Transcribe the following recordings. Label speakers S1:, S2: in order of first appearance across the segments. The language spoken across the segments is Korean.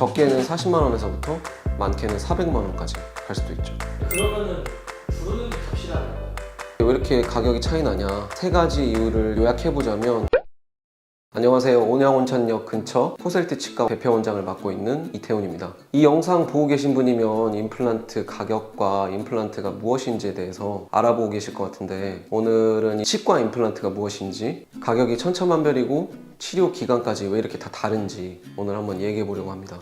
S1: 적게는 40만 원에서부터 많게는 400만 원까지 갈 수도 있죠.
S2: 그러면은 부르는 게 값이라는 거예요?
S1: 왜 이렇게 가격이 차이 나냐? 세 가지 이유를 요약해보자면, 안녕하세요. 온양온천역 근처 포셀트 치과 대표원장을 맡고 있는 이태훈입니다. 이 영상 보고 계신 분이면 임플란트 가격과 임플란트가 무엇인지에 대해서 알아보고 계실 것 같은데, 오늘은 이 치과 임플란트가 무엇인지, 가격이 천차만별이고 치료 기간까지 왜 이렇게 다 다른지 오늘 한번 얘기해 보려고 합니다.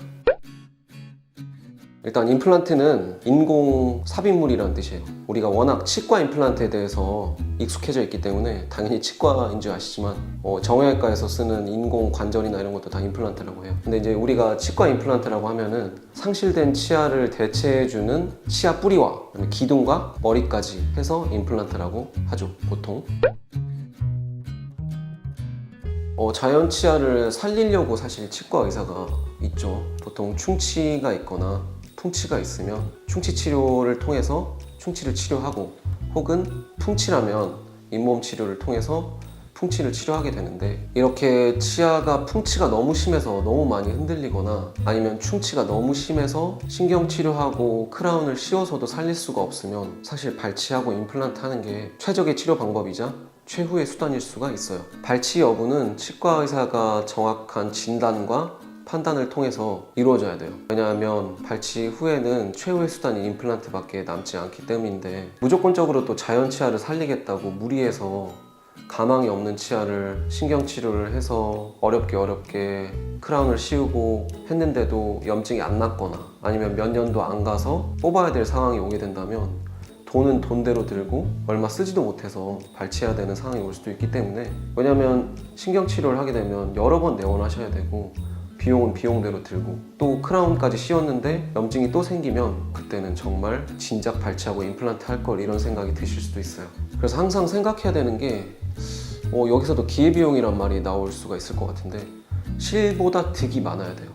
S1: 일단 임플란트는 인공 삽입물이라는 뜻이에요. 우리가 워낙 치과 임플란트에 대해서 익숙해져 있기 때문에 당연히 치과인 줄 아시지만 정형외과에서 쓰는 인공 관절이나 이런 것도 다 임플란트라고 해요. 근데 이제 우리가 치과 임플란트라고 하면은 상실된 치아를 대체해주는 치아 뿌리와 기둥과 머리까지 해서 임플란트라고 하죠, 보통. 자연 치아를 살리려고 사실 치과 의사가 있죠. 보통 충치가 있거나 풍치가 있으면 충치 치료를 통해서 충치를 치료하고, 혹은 풍치라면 잇몸 치료를 통해서 풍치를 치료하게 되는데, 이렇게 치아가 풍치가 너무 심해서 너무 많이 흔들리거나 아니면 충치가 너무 심해서 신경 치료하고 크라운을 씌워서도 살릴 수가 없으면 사실 발치하고 임플란트 하는 게 최적의 치료 방법이자 최후의 수단일 수가 있어요. 발치 여부는 치과 의사가 정확한 진단과 판단을 통해서 이루어져야 돼요. 왜냐하면 발치 후에는 최후의 수단이 임플란트밖에 남지 않기 때문인데, 무조건적으로 또 자연 치아를 살리겠다고 무리해서 가망이 없는 치아를 신경치료를 해서 어렵게 크라운을 씌우고 했는데도 염증이 안 났거나 아니면 몇 년도 안 가서 뽑아야 될 상황이 오게 된다면 돈은 돈대로 들고 얼마 쓰지도 못해서 발치해야 되는 상황이 올 수도 있기 때문에, 왜냐면 신경치료를 하게 되면 여러 번 내원하셔야 되고 비용은 비용대로 들고, 또 크라운까지 씌웠는데 염증이 또 생기면 그때는 정말 진작 발치하고 임플란트 할 걸, 이런 생각이 드실 수도 있어요. 그래서 항상 생각해야 되는 게 여기서도 기회비용이란 말이 나올 수가 있을 것 같은데, 실보다 득이 많아야 돼요.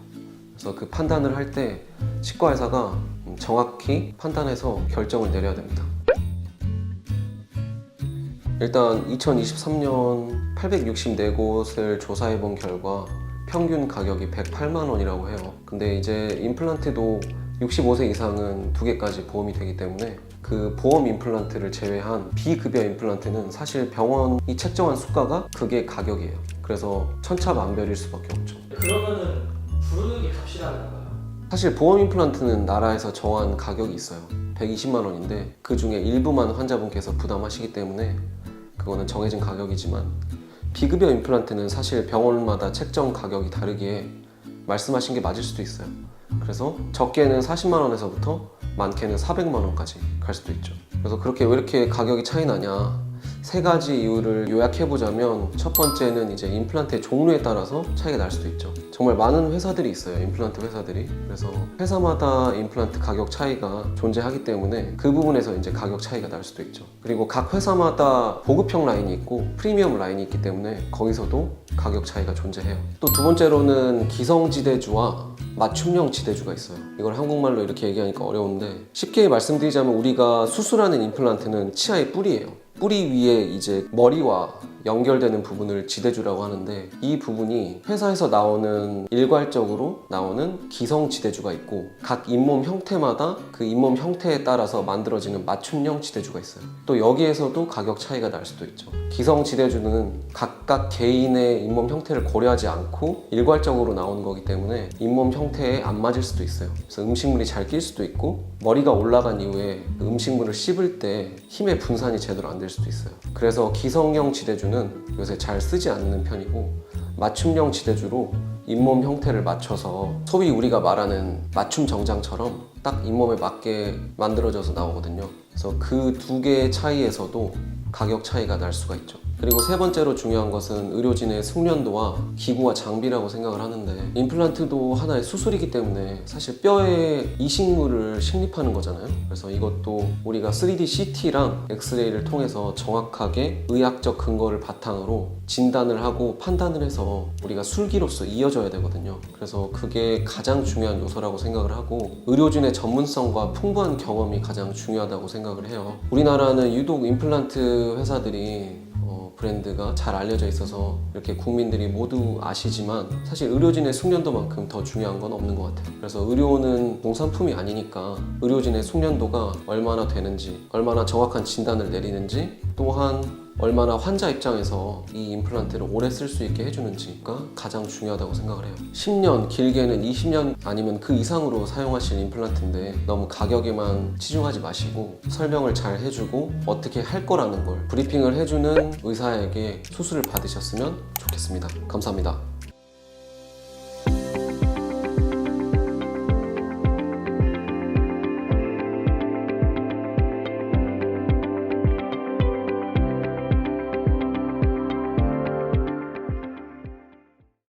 S1: 그래서 그 판단을 할 때 치과 의사가 정확히 판단해서 결정을 내려야 됩니다. 일단 2023년 864곳을 조사해 본 결과 평균 가격이 108만 원이라고 해요. 근데 이제 임플란트도 65세 이상은 2개까지 보험이 되기 때문에 그 보험 임플란트를 제외한 비급여 임플란트는 사실 병원이 책정한 수가가 그게 가격이에요. 그래서 천차만별일 수밖에 없죠.
S2: 그러면은 부르는 게 값이라는 거예요?
S1: 사실 보험 임플란트는 나라에서 정한 가격이 있어요. 120만 원인데 그 중에 일부만 환자분께서 부담하시기 때문에 그거는 정해진 가격이지만, 비급여 임플란트는 사실 병원마다 책정 가격이 다르기에 말씀하신 게 맞을 수도 있어요. 그래서 적게는 40만 원에서부터 많게는 400만 원까지 갈 수도 있죠. 그래서 그렇게 왜 이렇게 가격이 차이 나냐? 세 가지 이유를 요약해보자면, 첫 번째는 이제 임플란트의 종류에 따라서 차이가 날 수도 있죠. 정말 많은 회사들이 있어요, 임플란트 회사들이. 그래서 회사마다 임플란트 가격 차이가 존재하기 때문에 그 부분에서 이제 가격 차이가 날 수도 있죠. 그리고 각 회사마다 보급형 라인이 있고 프리미엄 라인이 있기 때문에 거기서도 가격 차이가 존재해요. 또 두 번째로는 기성지대주와 맞춤형 지대주가 있어요. 이걸 한국말로 이렇게 얘기하니까 어려운데, 쉽게 말씀드리자면 우리가 수술하는 임플란트는 치아의 뿌리예요. 뿌리 위에 이제 머리와 연결되는 부분을 지대주라고 하는데, 이 부분이 회사에서 나오는 일괄적으로 나오는 기성 지대주가 있고, 각 잇몸 형태마다 그 잇몸 형태에 따라서 만들어지는 맞춤형 지대주가 있어요. 또 여기에서도 가격 차이가 날 수도 있죠. 기성 지대주는 각각 개인의 잇몸 형태를 고려하지 않고 일괄적으로 나오는 거기 때문에 잇몸 형태에 안 맞을 수도 있어요. 그래서 음식물이 잘 낄 수도 있고, 머리가 올라간 이후에 음식물을 씹을 때 힘의 분산이 제대로 안 될 수도 있어요. 그래서 기성형 지대주는 요새 잘 쓰지 않는 편이고, 맞춤형 지대주로 잇몸 형태를 맞춰서 소위 우리가 말하는 맞춤 정장처럼 딱 잇몸에 맞게 만들어져서 나오거든요. 그래서 그 두 개의 차이에서도 가격 차이가 날 수가 있죠. 그리고 세 번째로 중요한 것은 의료진의 숙련도와 기구와 장비라고 생각을 하는데, 임플란트도 하나의 수술이기 때문에 사실 뼈에 이식물을 식립하는 거잖아요. 그래서 이것도 우리가 3D CT랑 엑스레이를 통해서 정확하게 의학적 근거를 바탕으로 진단을 하고 판단을 해서 우리가 술기로서 이어져야 되거든요. 그래서 그게 가장 중요한 요소라고 생각을 하고, 의료진의 전문성과 풍부한 경험이 가장 중요하다고 생각을 해요. 우리나라는 유독 임플란트 회사들이 브랜드가 잘 알려져 있어서 이렇게 국민들이 모두 아시지만 사실 의료진의 숙련도만큼 더 중요한 건 없는 것 같아요. 그래서 의료는 농산품이 아니니까 의료진의 숙련도가 얼마나 되는지, 얼마나 정확한 진단을 내리는지, 또한 얼마나 환자 입장에서 이 임플란트를 오래 쓸 수 있게 해주는지가 가장 중요하다고 생각을 해요. 10년, 길게는 20년 아니면 그 이상으로 사용하실 임플란트인데 너무 가격에만 치중하지 마시고 설명을 잘 해주고 어떻게 할 거라는 걸 브리핑을 해주는 의사에게 수술을 받으셨으면 좋겠습니다. 감사합니다.